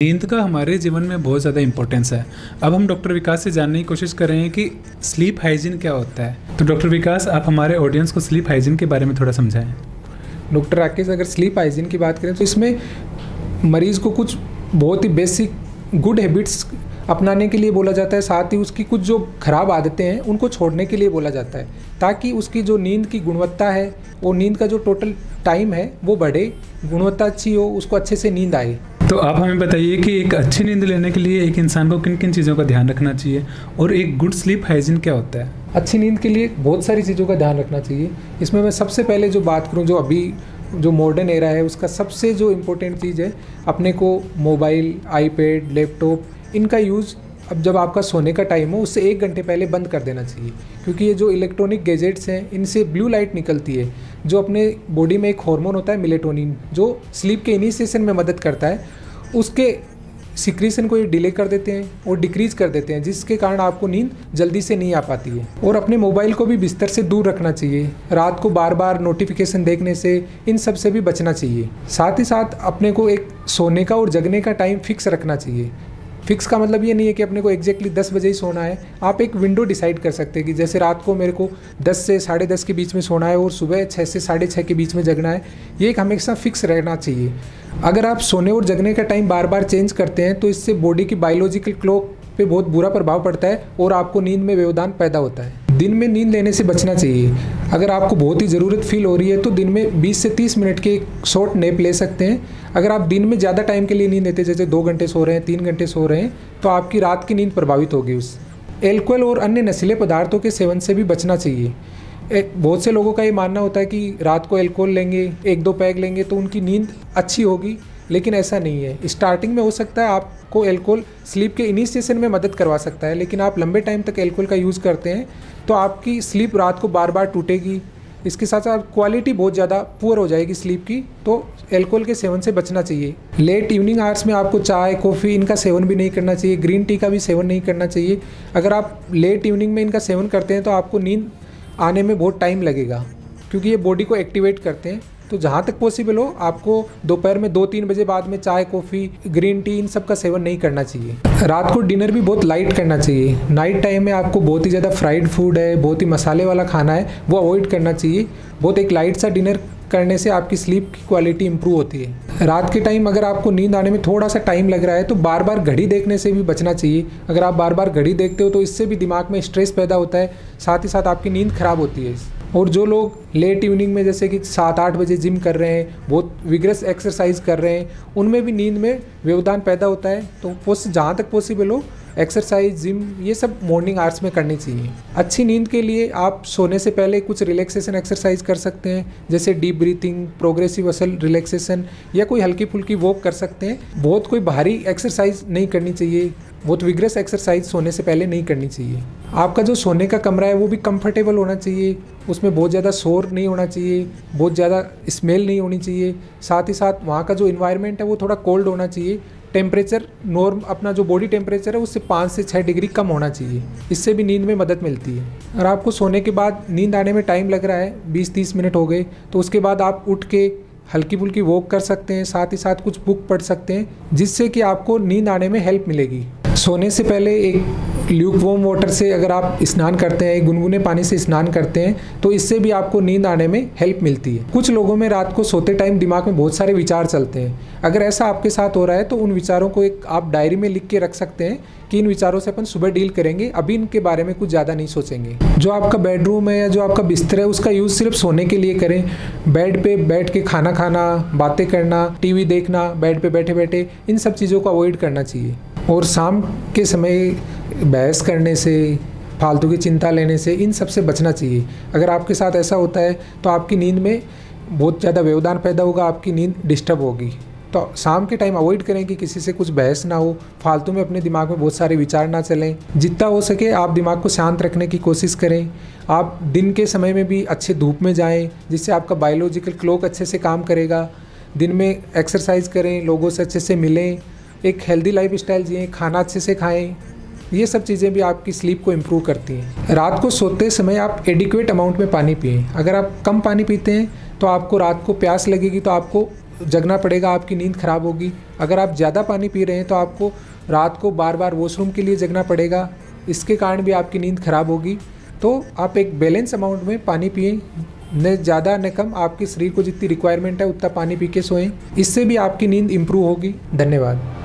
नींद का हमारे जीवन में बहुत ज़्यादा इम्पोर्टेंस है। अब हम डॉक्टर विकास से जानने की कोशिश कर रहे हैं कि स्लीप हाइजीन क्या होता है। तो डॉक्टर विकास, आप हमारे ऑडियंस को स्लीप हाइजीन के बारे में थोड़ा समझाएं। डॉक्टर राकेश, अगर स्लीप हाइजीन की बात करें तो इसमें मरीज़ को कुछ बहुत ही बेसिक गुड हैबिट्स अपनाने के लिए बोला जाता है, साथ ही उसकी कुछ जो खराब आदतें हैं उनको छोड़ने के लिए बोला जाता है, ताकि उसकी जो नींद की गुणवत्ता है और नींद का जो टोटल टाइम है वो बढ़े, गुणवत्ता अच्छी हो, उसको अच्छे से नींद आए। तो आप हमें बताइए कि एक अच्छी नींद लेने के लिए एक इंसान को किन किन चीज़ों का ध्यान रखना चाहिए और एक गुड स्लीप हाइजीन क्या होता है। अच्छी नींद के लिए बहुत सारी चीज़ों का ध्यान रखना चाहिए। इसमें मैं सबसे पहले जो बात करूं, जो अभी जो मॉडर्न एरा है उसका सबसे जो इम्पोर्टेंट चीज़ है, अपने को मोबाइल, आईपैड, लैपटॉप इनका यूज़ अब जब आपका सोने का टाइम हो उससे 1 घंटे पहले बंद कर देना चाहिए, क्योंकि ये जो इलेक्ट्रॉनिक गैजेट्स हैं इनसे ब्लू लाइट निकलती है, जो अपने बॉडी में एक हार्मोन होता है मेलेटोनिन, जो स्लीप के इनिशिएशन में मदद करता है, उसके सिक्रीशन को ये डिले कर देते हैं और डिक्रीज कर देते हैं, जिसके कारण आपको नींद जल्दी से नहीं आ पाती है। और अपने मोबाइल को भी बिस्तर से दूर रखना चाहिए। रात को बार बार नोटिफिकेशन देखने से, इन सब से भी बचना चाहिए। साथ ही साथ अपने को एक सोने का और जगने का टाइम फिक्स रखना चाहिए। फिक्स का मतलब ये नहीं है कि अपने को एग्जैक्टली 10 बजे ही सोना है। आप एक विंडो डिसाइड कर सकते हैं कि जैसे रात को मेरे को 10 से 10:30 के बीच में सोना है और सुबह 6 से 6:30 के बीच में जगना है। ये एक हमेशा फिक्स रहना चाहिए। अगर आप सोने और जगने का टाइम बार बार चेंज करते हैं तो इससे बॉडी की बायोलॉजिकल क्लॉक पे बहुत बुरा प्रभाव पड़ता है और आपको नींद में व्यवधान पैदा होता है। दिन में नींद लेने से बचना चाहिए। अगर आपको बहुत ही ज़रूरत फील हो रही है तो दिन में 20 से 30 मिनट के एक शॉर्ट नैप ले सकते हैं। अगर आप दिन में ज़्यादा टाइम के लिए नींद लेते हैं, जैसे 2 घंटे सो रहे हैं, 3 घंटे सो रहे हैं, तो आपकी रात की नींद प्रभावित होगी। उस एल्कोहल और अन्य नशीले पदार्थों के सेवन से भी बचना चाहिए। बहुत से लोगों का ये मानना होता है कि रात को एल्कोहल लेंगे, 1-2 पैग लेंगे तो उनकी नींद अच्छी होगी, लेकिन ऐसा नहीं है। स्टार्टिंग में हो सकता है आपको एल्कोहल स्लीप के इनिशिएशन में मदद करवा सकता है, लेकिन आप लंबे टाइम तक एल्कोहल का यूज़ करते हैं तो आपकी स्लीप रात को बार बार टूटेगी। इसके साथ साथ क्वालिटी बहुत ज़्यादा पुअर हो जाएगी स्लीप की, तो एल्कोहल के सेवन से बचना चाहिए। लेट इवनिंग आवर्स में आपको चाय, कॉफ़ी इनका सेवन भी नहीं करना चाहिए। ग्रीन टी का भी सेवन नहीं करना चाहिए। अगर आप लेट इवनिंग में इनका सेवन करते हैं तो आपको नींद आने में बहुत टाइम लगेगा, क्योंकि ये बॉडी को एक्टिवेट करते हैं। तो जहाँ तक पॉसिबल हो आपको दोपहर में 2-3 बजे बाद में चाय, कॉफ़ी, ग्रीन टी इन सब का सेवन नहीं करना चाहिए। रात को डिनर भी बहुत लाइट करना चाहिए। नाइट टाइम में आपको बहुत ही ज़्यादा फ्राइड फूड है, बहुत ही मसाले वाला खाना है, वो अवॉइड करना चाहिए। बहुत एक लाइट सा डिनर करने से आपकी स्लीप की क्वालिटी इंप्रूव होती है। रात के टाइम अगर आपको नींद आने में थोड़ा सा टाइम लग रहा है तो बार बार घड़ी देखने से भी बचना चाहिए। अगर आप बार बार घड़ी देखते हो तो इससे भी दिमाग में स्ट्रेस पैदा होता है, साथ ही साथ आपकी नींद खराब होती है। और जो लोग लेट इवनिंग में जैसे कि 7-8 बजे जिम कर रहे हैं, बहुत विग्रस एक्सरसाइज कर रहे हैं, उनमें भी नींद में व्यवधान पैदा होता है। तो जहाँ तक पॉसिबल हो एक्सरसाइज, जिम ये सब मॉर्निंग आवर्स में करनी चाहिए। अच्छी नींद के लिए आप सोने से पहले कुछ रिलैक्सेशन एक्सरसाइज कर सकते हैं, जैसे deep breathing, progressive muscle relaxation, या कोई हल्की फुल्की वॉक कर सकते हैं। बहुत कोई भारी एक्सरसाइज नहीं करनी चाहिए, बहुत विग्रस एक्सरसाइज सोने से पहले नहीं करनी चाहिए। आपका जो सोने का कमरा है वो भी कंफर्टेबल होना चाहिए, उसमें बहुत ज़्यादा शोर नहीं होना चाहिए, बहुत ज़्यादा स्मेल नहीं होनी चाहिए। साथ ही साथ वहाँ का जो इन्वायरमेंट है वो थोड़ा कोल्ड होना चाहिए। टेम्परेचर नॉर्म, अपना जो बॉडी टेम्परेचर है उससे 5 से 6 डिग्री कम होना चाहिए। इससे भी नींद में मदद मिलती है। और आपको सोने के बाद नींद आने में टाइम लग रहा है, 20-30 मिनट हो गए, तो उसके बाद आप उठ के हल्की फुल्की वॉक कर सकते हैं, साथ ही साथ कुछ बुक पढ़ सकते हैं, जिससे कि आपको नींद आने में हेल्प मिलेगी। सोने से पहले एक ल्यूक वार्म वाटर से अगर आप स्नान करते हैं, गुनगुने पानी से स्नान करते हैं, तो इससे भी आपको नींद आने में हेल्प मिलती है। कुछ लोगों में रात को सोते टाइम दिमाग में बहुत सारे विचार चलते हैं। अगर ऐसा आपके साथ हो रहा है तो उन विचारों को एक आप डायरी में लिख के रख सकते हैं कि इन विचारों से अपन सुबह डील करेंगे, अभी इनके बारे में कुछ ज़्यादा नहीं सोचेंगे। जो आपका बेडरूम है या जो आपका बिस्तर है उसका यूज़ सिर्फ सोने के लिए करें। बेड पे बैठ के खाना खाना, बातें करना, टीवी देखना, बेड पे बैठे बैठे, इन सब चीज़ों को अवॉइड करना चाहिए। और शाम के समय बहस करने से, फालतू की चिंता लेने से, इन सब से बचना चाहिए। अगर आपके साथ ऐसा होता है तो आपकी नींद में बहुत ज़्यादा व्यवधान पैदा होगा, आपकी नींद डिस्टर्ब होगी। तो शाम के टाइम अवॉइड करें कि किसी से कुछ बहस ना हो, फालतू में अपने दिमाग में बहुत सारे विचार ना चलें। जितना हो सके आप दिमाग को शांत रखने की कोशिश करें। आप दिन के समय में भी अच्छे धूप में जाएं, जिससे आपका बायोलॉजिकल क्लॉक अच्छे से काम करेगा। दिन में एक्सरसाइज करें, लोगों से अच्छे से मिलें, एक हेल्दी लाइफ स्टाइल जिएं, खाना अच्छे से खाएं। ये सब चीज़ें भी आपकी स्लीप को इम्प्रूव करती हैं। रात को सोते समय आप एडिक्वेट अमाउंट में पानी पिएं। अगर आप कम पानी पीते हैं तो आपको रात को प्यास लगेगी, तो आपको जगना पड़ेगा, आपकी नींद ख़राब होगी। अगर आप ज़्यादा पानी पी रहे हैं तो आपको रात को बार बार वॉशरूम के लिए जगना पड़ेगा, इसके कारण भी आपकी नींद ख़राब होगी। तो आप एक बैलेंस अमाउंट में पानी पिएं, न ज़्यादा न कम, आपके शरीर को जितनी रिक्वायरमेंट है उतना पानी पी के सोएं। इससे भी आपकी नींद इम्प्रूव होगी। धन्यवाद।